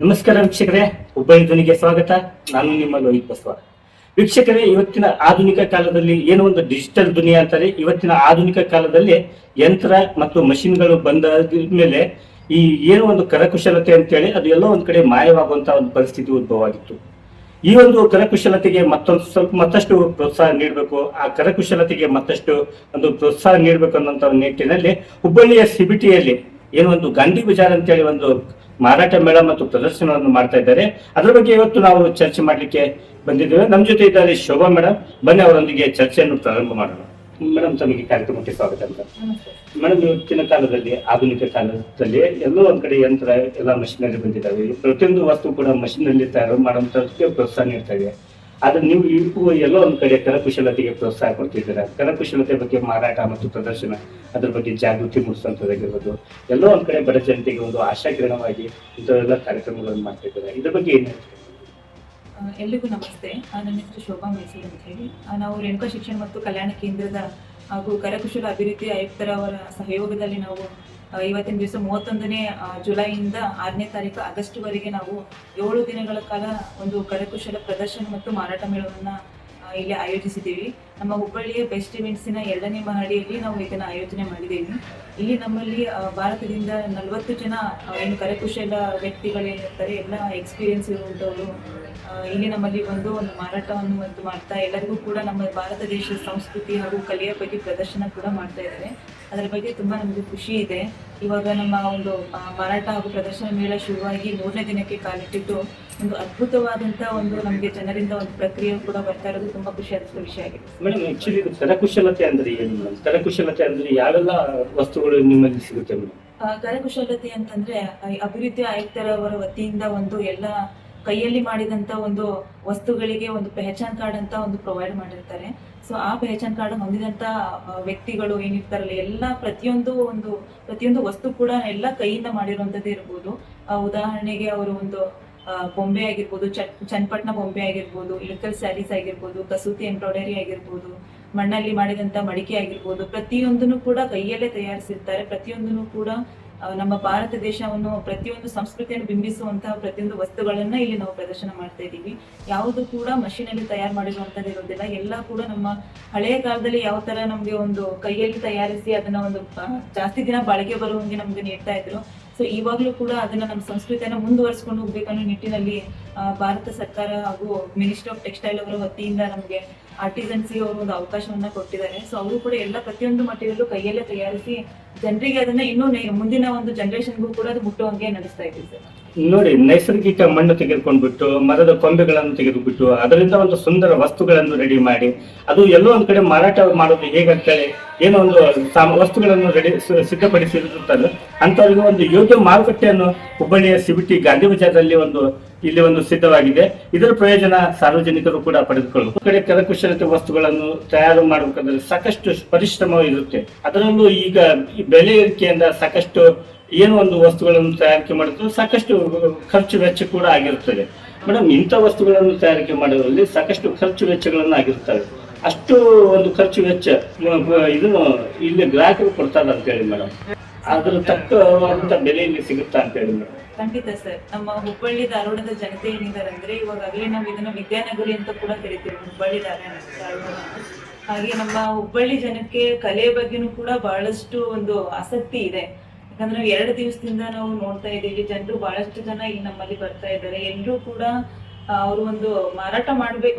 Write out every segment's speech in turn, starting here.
ನಮಸ್ಕಾರ ವೀಕ್ಷಕರೇ, ಹುಬ್ಬಳ್ಳಿ ಧ್ವನಿಗೆ ಸ್ವಾಗತ. ನಾನು ನಿಮ್ಮ ಲೋಹಿತ್ ಬಸವ. ವೀಕ್ಷಕರೇ, ಇವತ್ತಿನ ಆಧುನಿಕ ಕಾಲದಲ್ಲಿ ಏನೋ ಒಂದು ಡಿಜಿಟಲ್ ದುನಿಯಾ ಅಂತಾರೆ. ಇವತ್ತಿನ ಆಧುನಿಕ ಕಾಲದಲ್ಲಿ ಯಂತ್ರ ಮತ್ತು ಮಷಿನ್ಗಳು ಬಂದ ಮೇಲೆ ಈ ಏನೋ ಒಂದು ಕರಕುಶಲತೆ ಅಂತೇಳಿ ಅದು ಎಲ್ಲೋ ಒಂದ್ ಕಡೆ ಮಾಯವಾಗುವಂತಹ ಒಂದು ಪರಿಸ್ಥಿತಿ ಉದ್ಭವ ಆಗಿತ್ತು. ಈ ಒಂದು ಕರಕುಶಲತೆಗೆ ಮತ್ತಷ್ಟು ಪ್ರೋತ್ಸಾಹ ನೀಡಬೇಕು, ಆ ಕರಕುಶಲತೆಗೆ ಮತ್ತಷ್ಟು ಒಂದು ಪ್ರೋತ್ಸಾಹ ನೀಡಬೇಕು ಅನ್ನೋ ನಿಟ್ಟಿನಲ್ಲಿ ಹುಬ್ಬಳ್ಳಿಯ ಸಿಬಿಟಿಯಲ್ಲಿ ಏನೋ ಒಂದು ಗಾಂಧಿ ಬಜಾರ್ ಅಂತೇಳಿ ಒಂದು ಮಾರಾಟ ಮೇಳ ಮತ್ತು ಪ್ರದರ್ಶನವನ್ನು ಮಾಡ್ತಾ ಇದ್ದಾರೆ. ಅದರ ಬಗ್ಗೆ ಇವತ್ತು ನಾವು ಚರ್ಚೆ ಮಾಡ್ಲಿಕ್ಕೆ ಬಂದಿದ್ದೇವೆ. ನಮ್ಮ ಜೊತೆ ಇದ್ದಾರೆ ಶೋಭಾ ಮೇಡಮ್. ಬನ್ನಿ ಅವರೊಂದಿಗೆ ಚರ್ಚೆಯನ್ನು ಪ್ರಾರಂಭ ಮಾಡೋಣ. ಮೇಡಮ್, ತಮಗೆ ಕಾರ್ಯಕ್ರಮಕ್ಕೆ ಸ್ವಾಗತ ಅಂತ. ಮೇಡಮ್, ಇವತ್ತಿನ ಕಾಲದಲ್ಲಿ ಆಧುನಿಕ ಕಾಲದಲ್ಲಿ ಎಲ್ಲೋ ಒಂದ್ ಕಡೆ ಯಂತ್ರ ಎಲ್ಲ ಮಷಿನರಿ ಬಂದಿದ್ದಾವೆ. ಪ್ರತಿಯೊಂದು ವಸ್ತು ಕೂಡ ಮಷಿನಲ್ಲಿ ತಯಾರು ಮಾಡುವಂತದಕ್ಕೆ ಪ್ರೋತ್ಸಾಹ ನೀಡ್ತಾ ಇದೆ. ಆದ್ರೆ ನೀವು ಎಲ್ಲೋ ಒಂದ್ ಕಡೆ ಕರಕುಶಲತೆಗೆ ಪ್ರೋತ್ಸಾಹ ಕೊಡ್ತಿದ್ದೀರಾ. ಕರಕುಶಲತೆ ಬಗ್ಗೆ ಮಾರಾಟ ಮತ್ತು ಪ್ರದರ್ಶನ, ಅದ್ರ ಬಗ್ಗೆ ಜಾಗೃತಿ ಮೂಡಿಸುವಂತದ್ದಾಗಿರ್ಬೋದು, ಎಲ್ಲೋ ಒಂದ್ ಕಡೆ ಬಡ ಜನತೆಗೆ ಒಂದು ಆಶಾಕಿರಣವಾಗಿ ಇಂಥವೆಲ್ಲ ಕಾರ್ಯಕ್ರಮಗಳನ್ನು ಮಾಡ್ತಿದ್ದಾರೆ. ಇದ್ರ ಬಗ್ಗೆ ಏನ್ ಹೇಳ್ತೀರಾ? ಎಲ್ಲಿಗೂ ನಮಸ್ತೆ. ನನ್ನ ಹೆಸರು ಶೋಭಾ ಮೈಸೂರು ಅಂತ ಹೇಳಿ. ನಾವು ರೇಣುಕಾ ಶಿಕ್ಷಣ ಮತ್ತು ಕಲ್ಯಾಣ ಕೇಂದ್ರದ ಹಾಗೂ ಕರಕುಶಲ ಅಭಿವೃದ್ಧಿ ಆಯುಕ್ತರವರ ಸಹಯೋಗದಲ್ಲಿ ನಾವು ಇವತ್ತಿನ ದಿವಸ 31ನೇ ಜುಲೈಯಿಂದ 6ನೇ ತಾರೀಕು ಆಗಸ್ಟ್ ವರೆಗೆ ನಾವು 7 ದಿನಗಳ ಕಾಲ ಒಂದು ಕರಕುಶಲ ಪ್ರದರ್ಶನ ಮತ್ತು ಮಾರಾಟ ಮೇಳವನ್ನು ಇಲ್ಲಿ ಆಯೋಜಿಸಿದ್ದೀವಿ. ನಮ್ಮ ಹುಬ್ಬಳ್ಳಿಯ ಬೆಸ್ಟ್ ಇವೆಂಟ್ಸಿನ 2ನೇ ಮಹಡಿಯಲ್ಲಿ ನಾವು ಇದನ್ನು ಆಯೋಜನೆ ಮಾಡಿದ್ದೀವಿ. ಇಲ್ಲಿ ನಮ್ಮಲ್ಲಿ ಭಾರತದಿಂದ 40 ಜನ ಏನು ಕರಕುಶಲ ವ್ಯಕ್ತಿಗಳೇನಿರ್ತಾರೆ, ಎಲ್ಲ ಎಕ್ಸ್ಪೀರಿಯನ್ಸ್ ಇರುವಂಥವರು ಇಲ್ಲಿ ನಮ್ಮಲ್ಲಿ ಒಂದು ಮಾರಾಟವನ್ನು ಮಾಡ್ತಾ ಎಲ್ಲರಿಗೂ ಕೂಡ ನಮ್ಮ ಭಾರತ ದೇಶದ ಸಂಸ್ಕೃತಿ ಹಾಗೂ ಕಲೆಯ ಬಗ್ಗೆ ಪ್ರದರ್ಶನ ಕೂಡ ಮಾಡ್ತಾ ಇದ್ದಾರೆ. ಅದರ ಬಗ್ಗೆ ತುಂಬ ನಮಗೆ ಖುಷಿ ಇದೆ. ಇವಾಗ ನಮ್ಮ ಒಂದು ಮಾರಾಟ ಹಾಗೂ ಪ್ರದರ್ಶನ ಮೇಳ ಶುರುವಾಗಿ 3ನೇ ದಿನಕ್ಕೆ ಕಾಲಿಟ್ಟಿದ್ದು ಒಂದು ಅದ್ಭುತವಾದಂಥ ಒಂದು ನಮಗೆ ಜನರಿಂದ ಒಂದು ಪ್ರಕ್ರಿಯೆ ಕೂಡ ಬರ್ತಾ ಇರೋದು ತುಂಬ ಖುಷಿಯಾದ ವಿಷಯ ಆಗಿದೆ. ಮೇಡಮ್, ಆಕ್ಚುಲಿ ಕರಕುಶಲತೆ ಅಂದ್ರೆ ಏನು ಮೇಡಮ್? ಕರಕುಶಲತೆ ಅಂದ್ರೆ ಯಾವೆಲ್ಲ ವಸ್ತುಗಳು ನಿಮ್ಮಲ್ಲಿ ಸಿಗುತ್ತೆ ಮೇಡಮ್? ಕರಕುಶಲತೆ ಅಂತಂದ್ರೆ ಅಭಿವೃದ್ಧಿ ಆಯುಕ್ತರವರ ವತಿಯಿಂದ ಒಂದು ಎಲ್ಲ ಕೈಯಲ್ಲಿ ಮಾಡಿದಂಥ ಒಂದು ವಸ್ತುಗಳಿಗೆ ಒಂದು ಪೆಹಚಾನ್ ಕಾರ್ಡ್ ಅಂತ ಒಂದು ಪ್ರೊವೈಡ್ ಮಾಡಿರ್ತಾರೆ. ಸೊ ಆ ಪೆಹಚಾನ್ ಕಾರ್ಡ್ ಹೊಂದಿದಂಥ ವ್ಯಕ್ತಿಗಳು ಏನಿರ್ತಾರಲ್ಲ, ಎಲ್ಲ ಪ್ರತಿಯೊಂದು ವಸ್ತು ಕೂಡ ಎಲ್ಲ ಕೈಯಿಂದ ಮಾಡಿರುವಂಥದ್ದು ಇರ್ಬೋದು. ಉದಾಹರಣೆಗೆ ಅವರು ಒಂದು ಬೊಂಬೆ ಆಗಿರ್ಬೋದು, ಚನ್ನಪಟ್ಟಣ ಬೊಂಬೆ ಆಗಿರ್ಬೋದು, ಇಳಕಲ್ ಸ್ಯಾರೀಸ್ ಆಗಿರ್ಬೋದು, ಕಸೂತಿ ಎಂಬ್ರಾಯ್ಡರಿ ಆಗಿರ್ಬೋದು, ಮಣ್ಣಲ್ಲಿ ಮಾಡಿದಂಥ ಮಡಿಕೆ ಆಗಿರ್ಬೋದು, ಪ್ರತಿಯೊಂದನ್ನು ಕೂಡ ಕೈಯಲ್ಲೇ ತಯಾರಿಸಿರ್ತಾರೆ. ಪ್ರತಿಯೊಂದನ್ನು ಕೂಡ ನಮ್ಮ ಭಾರತ ದೇಶವನ್ನು ಪ್ರತಿಯೊಂದು ಸಂಸ್ಕೃತಿಯನ್ನು ಬಿಂಬಿಸುವಂತಹ ಪ್ರತಿಯೊಂದು ವಸ್ತುಗಳನ್ನ ಇಲ್ಲಿ ನಾವು ಪ್ರದರ್ಶನ ಮಾಡ್ತಾ ಇದ್ದೀವಿ. ಯಾವುದು ಕೂಡ ಮಷೀನಲ್ಲಿ ತಯಾರು ಮಾಡಿರುವಂಥದ್ದು ಇರೋದಿಲ್ಲ. ಎಲ್ಲ ಕೂಡ ನಮ್ಮ ಹಳೆಯ ಕಾಲದಲ್ಲಿ ಯಾವ ತರ ನಮ್ಗೆ ಒಂದು ಕೈಯಲ್ಲಿ ತಯಾರಿಸಿ ಅದನ್ನ ಒಂದು ಜಾಸ್ತಿ ದಿನ ಬಾಳಿಕೆ ಬರುವಂಗೆ ನಮ್ಗೆ ನೀಡ್ತಾ ಇದ್ರು. ಸೊ ಇವಾಗಲೂ ಕೂಡ ಅದನ್ನ ನಮ್ಮ ಸಂಸ್ಕೃತಿಯನ್ನು ಮುಂದುವರಿಸಿಕೊಂಡು ಹೋಗ್ಬೇಕನ್ನೋ ನಿಟ್ಟಿನಲ್ಲಿ ಭಾರತ ಸರ್ಕಾರ ಹಾಗೂ ಮಿನಿಸ್ಟ್ರಿ ಆಫ್ ಟೆಕ್ಸ್ಟೈಲ್ ಅವರ ವತಿಯಿಂದ ನಮಗೆ ಆರ್ಟಿಸನ್ಸ್ಗೆ ಅವರು ಒಂದು ಅವಕಾಶವನ್ನ ಕೊಟ್ಟಿದ್ದಾರೆ. ಸೊ ಅವರು ಕೂಡ ಎಲ್ಲ ಪ್ರತಿಯೊಂದು ಮಟೀರಿಯಲ್ ಕೈಯಲ್ಲೇ ತಯಾರಿಸಿ ಜನರಿಗೆ ಅದನ್ನ ಇನ್ನೂ ಮುಂದಿನ ಒಂದು ಜನರೇಷನ್ಗೂ ಕೂಡ ಅದು ಮುಟ್ಟುವಂಗೆ ನಡೆಸ್ತಾ ಇದ್ದೀವಿ ಸರ್. ನೋಡಿ, ನೈಸರ್ಗಿಕ ಮಣ್ಣು ತೆಗೆದುಕೊಂಡ್ಬಿಟ್ಟು, ಮರದ ಕೊಂಬೆಗಳನ್ನು ತೆಗೆದುಬಿಟ್ಟು ಅದರಿಂದ ಒಂದು ಸುಂದರ ವಸ್ತುಗಳನ್ನು ರೆಡಿ ಮಾಡಿ ಅದು ಎಲ್ಲೋ ಒಂದ್ ಕಡೆ ಮಾರಾಟ ಮಾಡೋದು ಹೇಗಂತೇಳಿ ಏನೋ ಒಂದು ವಸ್ತುಗಳನ್ನು ಸಿದ್ಧಪಡಿಸಿರುತ್ತಲ್ಲ, ಅಂತವರಿಗೆ ಒಂದು ಯೋಗ್ಯ ಮಾರುಕಟ್ಟೆಯನ್ನು ಹುಬ್ಬಳ್ಳಿಯ ಸಿಬಿಟಿ ಗಾಂಧಿ ಬಜಾರ್ನಲ್ಲಿ ಇಲ್ಲಿ ಒಂದು ಸಿದ್ಧವಾಗಿದೆ. ಇದರ ಪ್ರಯೋಜನ ಸಾರ್ವಜನಿಕರು ಕೂಡ ಪಡೆದುಕೊಳ್ಳಬೇಕು. ಕಡೆ ಕರಕುಶಲತೆ ವಸ್ತುಗಳನ್ನು ತಯಾರು ಮಾಡಬೇಕಾದ್ರೆ ಸಾಕಷ್ಟು ಪರಿಶ್ರಮ ಇರುತ್ತೆ. ಅದರಲ್ಲೂ ಈಗ ಬೆಲೆ ಏರಿಕೆಯಿಂದ ಸಾಕಷ್ಟು ಏನೋ ಒಂದು ವಸ್ತುಗಳನ್ನು ತಯಾರಿಕೆ ಮಾಡಿದ್ರು ಸಾಕಷ್ಟು ಖರ್ಚು ವೆಚ್ಚ ಕೂಡ ಆಗಿರುತ್ತದೆ. ಮೇಡಮ್, ಇಂಥ ವಸ್ತುಗಳನ್ನು ತಯಾರಿಕೆ ಮಾಡೋದ್ರಲ್ಲಿ ಸಾಕಷ್ಟು ಖರ್ಚು ವೆಚ್ಚಗಳನ್ನು ಆಗಿರ್ತವೆ. ಅಷ್ಟು ಒಂದು ಖರ್ಚು ವೆಚ್ಚ ಇದನ್ನು ಇಲ್ಲಿ ಗ್ರಾಹಕರು ಕೊಡ್ತಾರೆ ಅಂತ ಹೇಳಿ ಮೇಡಮ್, ಅದ್ರ ತಕ್ಕವಾದಂತ ಬೆಲೆ ಇಲ್ಲಿ ಸಿಗುತ್ತಾ ಅಂತ ಹೇಳಿ ಮೇಡಮ್? ಖಂಡಿತ ಸರ್. ನಮ್ಮ ಹುಬ್ಬಳ್ಳಿ ಧಾರವಾಡದ ಜನತೆ ಏನಿದ್ದಾರೆ ಅಂದ್ರೆ ಇವಾಗಲೇ ನಾವು ಇದನ್ನ ವಿದ್ಯಾನಗರಿ ಅಂತ ಕೂಡ ಕರಿತೀವಿ, ಹುಬ್ಬಳ್ಳಿ ಧಾರವಾಡ. ಹಾಗೆ ನಮ್ಮ ಹುಬ್ಬಳ್ಳಿ ಜನಕ್ಕೆ ಕಲೆಯ ಬಗ್ಗೆನೂ ಕೂಡ ಬಹಳಷ್ಟು ಒಂದು ಆಸಕ್ತಿ ಇದೆ. ಯಾಕಂದ್ರೆ 2 ದಿವಸದಿಂದ ನಾವು ನೋಡ್ತಾ ಇದ್ದೀವಿ, ಜನರು ಬಹಳಷ್ಟು ಜನ ಇಲ್ಲಿ ನಮ್ಮಲ್ಲಿ ಬರ್ತಾ ಇದ್ದಾರೆ. ಎಲ್ಲರೂ ಕೂಡ ಅವರು ಒಂದು ಮಾರಾಟ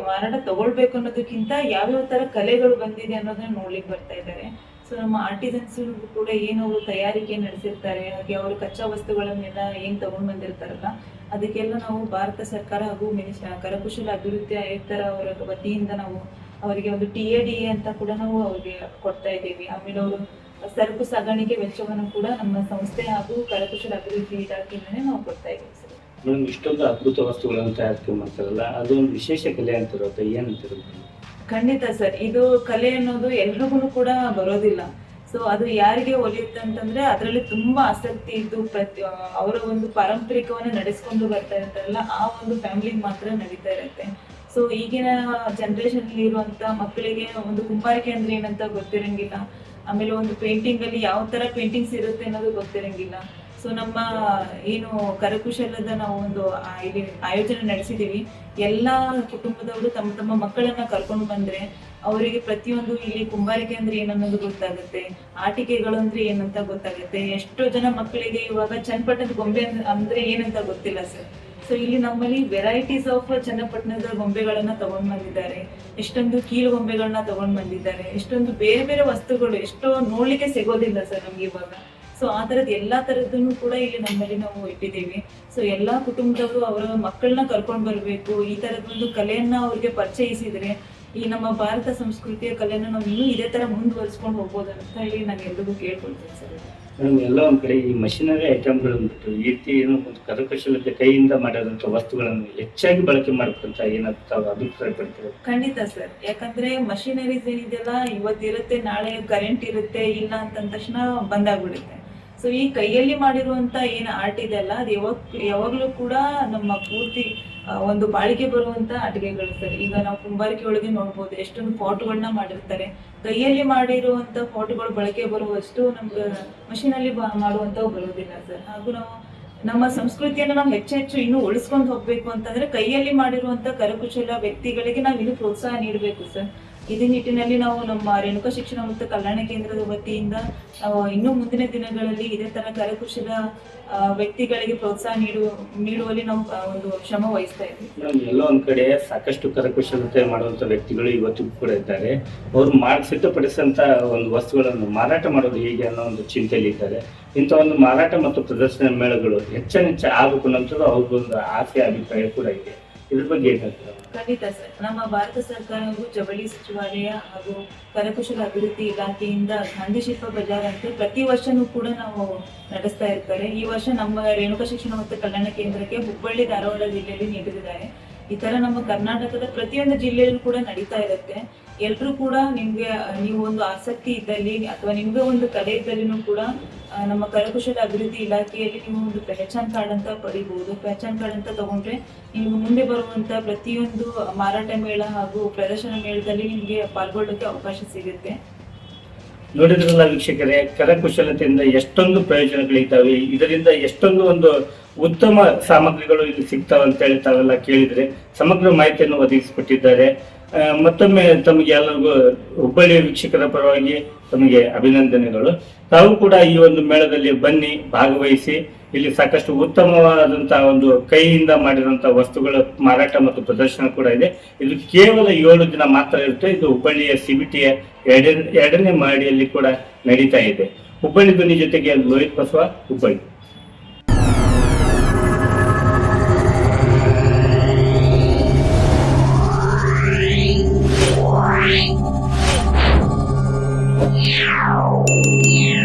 ತಗೊಳ್ಬೇಕು ಅನ್ನೋದಕ್ಕಿಂತ ಯಾವ್ಯಾವ ತರ ಕಲೆಗಳು ಬಂದಿದೆ ಅನ್ನೋದನ್ನ ನೋಡ್ಲಿಕ್ಕೆ ಬರ್ತಾ ಇದ್ದಾರೆ. ಸೊ ನಮ್ಮ ಆರ್ಟಿಸನ್ಸ್ ಕೂಡ ಏನು ಅವರು ತಯಾರಿಕೆ ನಡೆಸಿರ್ತಾರೆ, ಹಾಗೆ ಅವರು ಕಚ್ಚಾ ವಸ್ತುಗಳನ್ನೆಲ್ಲ ಏನ್ ತಗೊಂಡ್ ಬಂದಿರ್ತಾರಲ್ಲ, ಅದಕ್ಕೆಲ್ಲ ನಾವು ಭಾರತ ಸರ್ಕಾರ ಹಾಗೂ ಕರಕುಶಲ ಅಭಿವೃದ್ಧಿ ಆಯುಕ್ತರ ಅವರ ವತಿಯಿಂದ ನಾವು ಅವರಿಗೆ ಒಂದು TADA ಅಂತ ಕೂಡ ನಾವು ಅವ್ರಿಗೆ ಕೊಡ್ತಾ ಇದ್ದೀವಿ. ಆಮೇಲೆ ಅವರು ಸರಕು ಸಾಗಾಣಿಕೆ ವೆಚ್ಚವನ್ನು ಕೂಡ ನಮ್ಮ ಸಂಸ್ಥೆ ಹಾಗೂ ಕರಕುಶಲ ಅಭಿವೃದ್ಧಿ ಇಲಾಖೆಯಿಂದನೇ ನಾವು ಕೊಡ್ತಾ ಇದ್ದೀವಿ ಸರ್. ಮೇಡಮ್, ಇಷ್ಟೊಂದು ಅದ್ಭುತ ವಸ್ತುಗಳನ್ನು ತಯಾರಿಕೆ ಮಾಡ್ತಾರಲ್ಲ, ಅದೊಂದು ವಿಶೇಷ ಕಲೆ ಅಂತಿರುತ್ತೆ, ಏನಂತಿರುತ್ತೆ? ಖಂಡಿತ ಸರ್. ಇದು ಕಲೆ ಅನ್ನೋದು ಎಲ್ರಿಗೂ ಕೂಡ ಬರೋದಿಲ್ಲ. ಸೊ ಅದು ಯಾರಿಗೆ ಒಲಿಯುತ್ತೆ ಅಂತಂದ್ರೆ ಅದರಲ್ಲಿ ತುಂಬಾ ಆಸಕ್ತಿ ಇದ್ದು ಅವರ ಒಂದು ಪಾರಂಪರಿಕವನ್ನ ನಡೆಸ್ಕೊಂಡು ಬರ್ತಾ ಇರ್ತಾರಲ್ಲ, ಆ ಒಂದು ಫ್ಯಾಮಿಲಿಗೆ ಮಾತ್ರ ನಡೀತಾ ಇರುತ್ತೆ. ಸೊ ಈಗಿನ ಜನರೇಷನ್ ಅಲ್ಲಿ ಇರುವಂತ ಮಕ್ಕಳಿಗೆ ಒಂದು ಕುಂಬಾರಿಕೆ ಅಂದ್ರೆ ಏನಂತ ಗೊತ್ತಿರಂಗಿಲ್ಲ. ಆಮೇಲೆ ಒಂದು ಪೇಂಟಿಂಗ್ ಅಲ್ಲಿ ಯಾವ ತರ ಪೇಂಟಿಂಗ್ಸ್ ಇರುತ್ತೆ ಅನ್ನೋದು ಗೊತ್ತಿರಂಗಿಲ್ಲ. ಸೊ ನಮ್ಮ ಏನು ಕರಕುಶಲದ ನಾವು ಒಂದು ಇಲ್ಲಿ ಆಯೋಜನೆ ನಡೆಸಿದೀವಿ. ಎಲ್ಲಾ ಕುಟುಂಬದವರು ತಮ್ಮ ತಮ್ಮ ಮಕ್ಕಳನ್ನ ಕರ್ಕೊಂಡು ಬಂದ್ರೆ ಅವರಿಗೆ ಪ್ರತಿಯೊಂದು ಇಲ್ಲಿ ಕುಂಬಾರಿಕೆ ಅಂದ್ರೆ ಏನನ್ನೋದು ಗೊತ್ತಾಗುತ್ತೆ, ಆಟಿಕೆಗಳು ಅಂದ್ರೆ ಏನಂತ ಗೊತ್ತಾಗುತ್ತೆ. ಎಷ್ಟೋ ಜನ ಮಕ್ಕಳಿಗೆ ಇವಾಗ ಚನ್ನಪಟ್ಟಣದ ಗೊಂಬೆ ಅಂದ್ರೆ ಏನಂತ ಗೊತ್ತಿಲ್ಲ ಸರ್. ಸೊ ಇಲ್ಲಿ ನಮ್ಮಲ್ಲಿ ವೆರೈಟೀಸ್ ಆಫ್ ಚನ್ನಪಟ್ಟಣದ ಗೊಂಬೆಗಳನ್ನ ತಗೊಂಡ್ ಬಂದಿದ್ದಾರೆ, ಎಷ್ಟೊಂದು ಕೀಲು ಗೊಂಬೆಗಳನ್ನ ತಗೊಂಡ್ ಬಂದಿದ್ದಾರೆ, ಎಷ್ಟೊಂದು ಬೇರೆ ಬೇರೆ ವಸ್ತುಗಳು ಎಷ್ಟೋ ನೋಡ್ಲಿಕ್ಕೆ ಸಿಗೋದಿಲ್ಲ ಸರ್ ನಮ್ಗೆ ಇವಾಗ. ಸೊ ಆ ತರದ್ ಎಲ್ಲಾ ತರದನ್ನು ಕೂಡ ಇಲ್ಲಿ ನಮ್ಮಲ್ಲಿ ನಾವು ಇಟ್ಟಿದ್ದೀವಿ. ಸೊ ಎಲ್ಲಾ ಕುಟುಂಬದವರು ಅವರ ಮಕ್ಕಳನ್ನ ಕರ್ಕೊಂಡ್ ಬರ್ಬೇಕು. ಈ ತರದೊಂದು ಕಲೆಯನ್ನ ಅವ್ರಿಗೆ ಪರಿಚಯಿಸಿದ್ರೆ ಈ ನಮ್ಮ ಭಾರತ ಸಂಸ್ಕೃತಿಯ ಕಲೆಯನ್ನ ನಾವು ಇನ್ನೂ ಇದೇ ತರ ಮುಂದುವರಿಸ್ಕೊಂಡು ಹೋಗ್ಬೋದು ಅಂತ ಹೇಳಿ ನಾನು ಎಲ್ರಿಗೂ ಕೇಳ್ಕೊಳ್ತೀನಿ ಸರ್. ಎಲ್ಲ ಒಂದ್ ಕಡೆ ಈ ಮಷಿನರಿ ಐಟಮ್ಗಳನ್ನು ಬಿಟ್ಟು ಈ ರೀತಿ ಏನು ಒಂದು ಕರಕುಶಲತೆ ಕೈಯಿಂದ ಮಾಡಿದಂತ ವಸ್ತುಗಳನ್ನು ಹೆಚ್ಚಾಗಿ ಬಳಕೆ ಮಾಡ್ಬೇಕಂತ ಏನಂತ ತಾವು ಅಭಿಪ್ರಾಯ ಪಡ್ತೀವಿ? ಖಂಡಿತ ಸರ್, ಯಾಕಂದ್ರೆ ಮಷಿನರೀಸ್ ಏನಿದೆಯಲ್ಲ ಇವತ್ತಿರುತ್ತೆ, ನಾಳೆ ಕರೆಂಟ್ ಇರುತ್ತೆ, ಇಲ್ಲ ಅಂತ ತಕ್ಷಣ ಬಂದಾಗ್ಬಿಡುತ್ತೆ. ಸೊ ಈ ಕೈಯಲ್ಲಿ ಮಾಡಿರುವಂತ ಏನು ಆರ್ಟ್ ಇದೆಯಲ್ಲ ಅದು ಯಾವಾಗ್ಲೂ ಕೂಡ ನಮ್ಮ ಪೂರ್ತಿ ಒಂದು ಬಾಳಿಕೆ ಬರುವಂತ ಆಟಿಕೆಗಳು ಸರ್. ಈಗ ನಾವು ಕುಂಬಾರಿಕೆ ಒಳಗೆ ನೋಡ್ಬೋದು ಎಷ್ಟೊಂದು ಫೋಟೋಗಳನ್ನ ಮಾಡಿರ್ತಾರೆ. ಕೈಯಲ್ಲಿ ಮಾಡಿರುವಂತ ಫೋಟೋಗಳು ಬಳಕೆ ಬರುವಷ್ಟು ನಮ್ಗೆ ಮಷೀನಲ್ಲಿ ಮಾಡುವಂತವು ಬರೋದಿಲ್ಲ ಸರ್. ಹಾಗೂ ನಾವು ನಮ್ಮ ಸಂಸ್ಕೃತಿಯನ್ನ ನಾವು ಹೆಚ್ಚೆಚ್ಚು ಇನ್ನೂ ಉಳಿಸ್ಕೊಂಡು ಹೋಗ್ಬೇಕು ಅಂತಂದ್ರೆ ಕೈಯಲ್ಲಿ ಮಾಡಿರುವಂತ ಕರಕುಶಲ ವ್ಯಕ್ತಿಗಳಿಗೆ ನಾವು ಇನ್ನೂ ಪ್ರೋತ್ಸಾಹ ನೀಡಬೇಕು ಸರ್. ಇದೇ ನಿಟ್ಟಿನಲ್ಲಿ ನಾವು ನಮ್ಮ ರೇಣುಕಾ ಶಿಕ್ಷಣ ಮತ್ತು ಕಲ್ಯಾಣ ಕೇಂದ್ರದ ವತಿಯಿಂದ ನಾವು ಇನ್ನೂ ಮುಂದಿನ ದಿನಗಳಲ್ಲಿ ಇದೇ ತರ ಕರಕುಶಲ ವ್ಯಕ್ತಿಗಳಿಗೆ ಪ್ರೋತ್ಸಾಹ ನೀಡುವಲ್ಲಿ ನಾವು ಒಂದು ಶ್ರಮ ವಹಿಸ್ತಾ ಇದ್ದೀವಿ. ಎಲ್ಲೋ ಒಂದ್ ಕಡೆ ಸಾಕಷ್ಟು ಕರಕುಶಲತೆ ಮಾಡುವಂತ ವ್ಯಕ್ತಿಗಳು ಇವತ್ತಿಗೂ ಕೂಡ ಇದ್ದಾರೆ. ಅವರು ಸಿದ್ಧಪಡಿಸಿದಂತ ಒಂದು ವಸ್ತುಗಳನ್ನು ಮಾರಾಟ ಮಾಡೋದು ಹೇಗೆ ಅನ್ನೋ ಒಂದು ಚಿಂತೆಯಲ್ಲಿ ಇದ್ದಾರೆ. ಇಂಥ ಒಂದು ಮಾರಾಟ ಮತ್ತು ಪ್ರದರ್ಶನ ಮೇಳಗಳು ಹೆಚ್ಚೆಚ್ಚು ಆಗಬೇಕು ಅನ್ನೋದು ಅವ್ರಿಗೊಂದು ಆಸೆ ಅಭಿಪ್ರಾಯ ಕೂಡ ಇದೆ. ಇದ್ರ ಬಗ್ಗೆ ಏನಾಗ್ತದೆ? ಖಂಡಿತ ಸರ್, ನಮ್ಮ ಭಾರತ ಸರ್ಕಾರವು ಜವಳಿ ಸಚಿವಾಲಯ ಹಾಗೂ ಕರಕುಶಲ ಅಭಿವೃದ್ಧಿ ಇಲಾಖೆಯಿಂದ ಗಾಂಧಿ ಶಿಲ್ಪ ಬಜಾರ್ ಅಂತ ಪ್ರತಿ ವರ್ಷನೂ ಕೂಡ ನಾವು ನಡೆಸ್ತಾ ಇರ್ತಾರೆ. ಈ ವರ್ಷ ನಮ್ಮ ರೇಣುಕಾ ಶಿಕ್ಷಣ ಮತ್ತು ಕಲ್ಯಾಣ ಕೇಂದ್ರಕ್ಕೆ ಹುಬ್ಬಳ್ಳಿ ಧಾರವಾಡ ಜಿಲ್ಲೆಯಲ್ಲಿ ನೀಡಿದ್ದಾರೆ. ಈ ತರ ನಮ್ಮ ಕರ್ನಾಟಕದ ಪ್ರತಿಯೊಂದು ಜಿಲ್ಲೆಯಲ್ಲೂ ಕೂಡ ನಡೀತಾ ಇರುತ್ತೆ. ಎಲ್ರೂ ಕೂಡ ನೀವು ಒಂದು ಆಸಕ್ತಿ ಇದ್ದಲ್ಲಿ ಅಥವಾ ನಿಮ್ಗೆ ಒಂದು ಕಲೆ ಇದ್ದಲ್ಲಿನೂ ಕೂಡ ನಮ್ಮ ಕರಕುಶಲ ಅಭಿವೃದ್ಧಿ ಇಲಾಖೆಯಲ್ಲಿ ನೀವು ಒಂದು ಪೆಹಚಾನ್ ಕಾರ್ಡ್ ಅಂತ ಪಡಿಬಹುದು. ಪೆಹಚಾನ್ ಕಾರ್ಡ್ ಅಂತ ತಗೊಂಡ್ರೆ ನೀವು ಮುಂದೆ ಬರುವಂತ ಪ್ರತಿಯೊಂದು ಮಾರಾಟ ಮೇಳ ಹಾಗೂ ಪ್ರದರ್ಶನ ಮೇಳದಲ್ಲಿ ನಿಮ್ಗೆ ಪಾಲ್ಗೊಳ್ಳೋಕೆ ಅವಕಾಶ ಸಿಗುತ್ತೆ. ನೋಡಿದ್ರಲ್ಲ ವೀಕ್ಷಕರೇ, ಕರಕುಶಲತೆಯಿಂದ ಎಷ್ಟೊಂದು ಪ್ರಯೋಜನಗಳಿದ್ದಾವೆ, ಇದರಿಂದ ಎಷ್ಟೊಂದು ಒಂದು ಉತ್ತಮ ಸಾಮಗ್ರಿಗಳು ಇಲ್ಲಿ ಸಿಗ್ತಾವ ಅಂತ ಹೇಳಿ ತಾವೆಲ್ಲ ಕೇಳಿದ್ರೆ ಸಮಗ್ರ ಮಾಹಿತಿಯನ್ನು ಒದಗಿಸಿಕೊಟ್ಟಿದ್ದಾರೆ. ಮತ್ತೊಮ್ಮೆ ತಮಗೆ ಎಲ್ಲರಿಗೂ ಹುಬ್ಬಳ್ಳಿಯ ವೀಕ್ಷಕರ ಪರವಾಗಿ ತಮಗೆ ಅಭಿನಂದನೆಗಳು. ತಾವು ಕೂಡ ಈ ಒಂದು ಮೇಳದಲ್ಲಿ ಬನ್ನಿ, ಭಾಗವಹಿಸಿ. ಇಲ್ಲಿ ಸಾಕಷ್ಟು ಉತ್ತಮವಾದಂತಹ ಒಂದು ಕೈಯಿಂದ ಮಾಡಿರುವಂತಹ ವಸ್ತುಗಳ ಮಾರಾಟ ಮತ್ತು ಪ್ರದರ್ಶನ ಕೂಡ ಇದೆ. ಇದು ಕೇವಲ 7 ದಿನ ಮಾತ್ರ ಇರುತ್ತೆ. ಇದು ಹುಬ್ಬಳ್ಳಿಯ CBTಯ ಎರಡನೇ ಮಹಡಿಯಲ್ಲಿ ಕೂಡ ನಡೀತಾ ಇದೆ. ಹುಬ್ಬಳ್ಳಿ ಧ್ವನಿ ಜೊತೆಗೆ ಲೋಹಿತ್ ಬಸವ, ಹುಬ್ಬಳ್ಳಿ. Yeah.